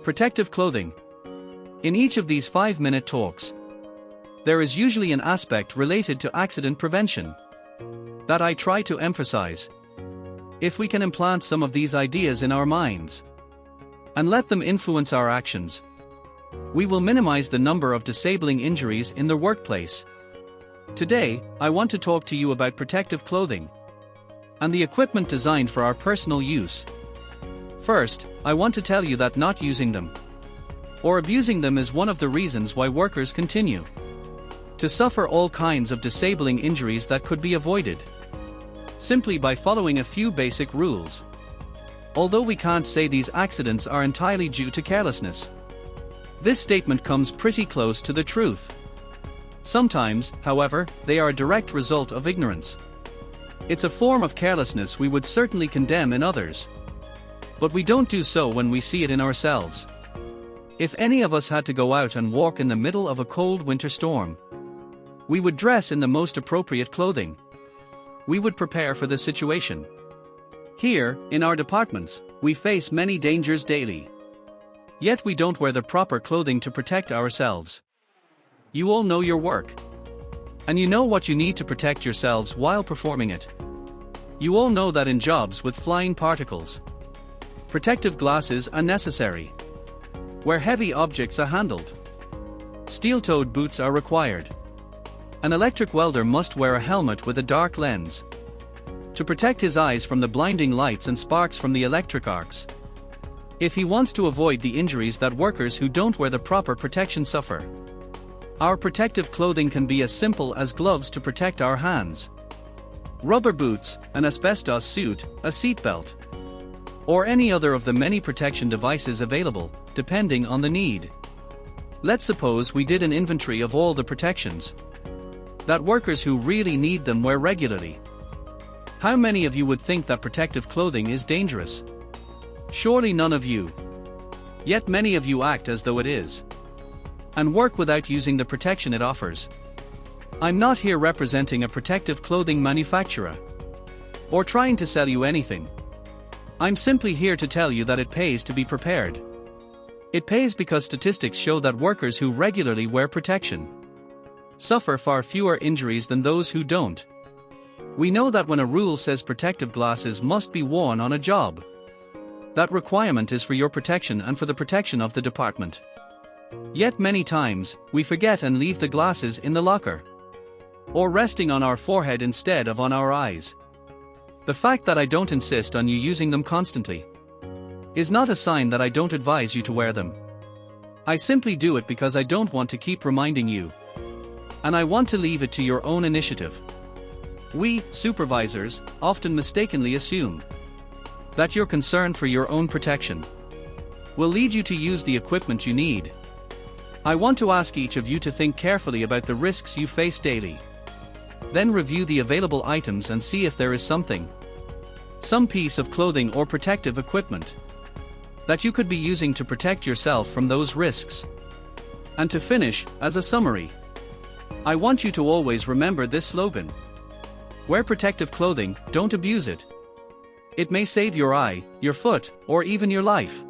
Protective clothing. In each of these 5-minute talks, there is usually an aspect related to accident prevention that I try to emphasize. If we can implant some of these ideas in our minds and let them influence our actions, we will minimize the number of disabling injuries in the workplace. Today, I want to talk to you about protective clothing and the equipment designed for our personal use. First, I want to tell you that not using them or abusing them is one of the reasons why workers continue to suffer all kinds of disabling injuries that could be avoided simply by following a few basic rules. Although we can't say these accidents are entirely due to carelessness, this statement comes pretty close to the truth. Sometimes, however, they are a direct result of ignorance. It's a form of carelessness we would certainly condemn in others, but we don't do so when we see it in ourselves. If any of us had to go out and walk in the middle of a cold winter storm, we would dress in the most appropriate clothing. We would prepare for the situation. Here, in our departments, we face many dangers daily. Yet we don't wear the proper clothing to protect ourselves. You all know your work, and you know what you need to protect yourselves while performing it. You all know that in jobs with flying particles, protective glasses are necessary. Where heavy objects are handled, steel-toed boots are required. An electric welder must wear a helmet with a dark lens to protect his eyes from the blinding lights and sparks from the electric arcs, if he wants to avoid the injuries that workers who don't wear the proper protection suffer. Our protective clothing can be as simple as gloves to protect our hands, rubber boots, an asbestos suit, a seatbelt, or any other of the many protection devices available, depending on the need. Let's suppose we did an inventory of all the protections that workers who really need them wear regularly. How many of you would think that protective clothing is dangerous? Surely none of you. Yet many of you act as though it is, and work without using the protection it offers. I'm not here representing a protective clothing manufacturer or trying to sell you anything. I'm simply here to tell you that it pays to be prepared. It pays because statistics show that workers who regularly wear protection suffer far fewer injuries than those who don't. We know that when a rule says protective glasses must be worn on a job, that requirement is for your protection and for the protection of the department. Yet many times, we forget and leave the glasses in the locker, or resting on our forehead instead of on our eyes. The fact that I don't insist on you using them constantly is not a sign that I don't advise you to wear them. I simply do it because I don't want to keep reminding you, and I want to leave it to your own initiative. We, supervisors, often mistakenly assume that your concern for your own protection will lead you to use the equipment you need. I want to ask each of you to think carefully about the risks you face daily. Then review the available items and see if there is some piece of clothing or protective equipment that you could be using to protect yourself from those risks. And to finish, as a summary, I want you to always remember this slogan: wear protective clothing, don't abuse it. It may save your eye, your foot, or even your life.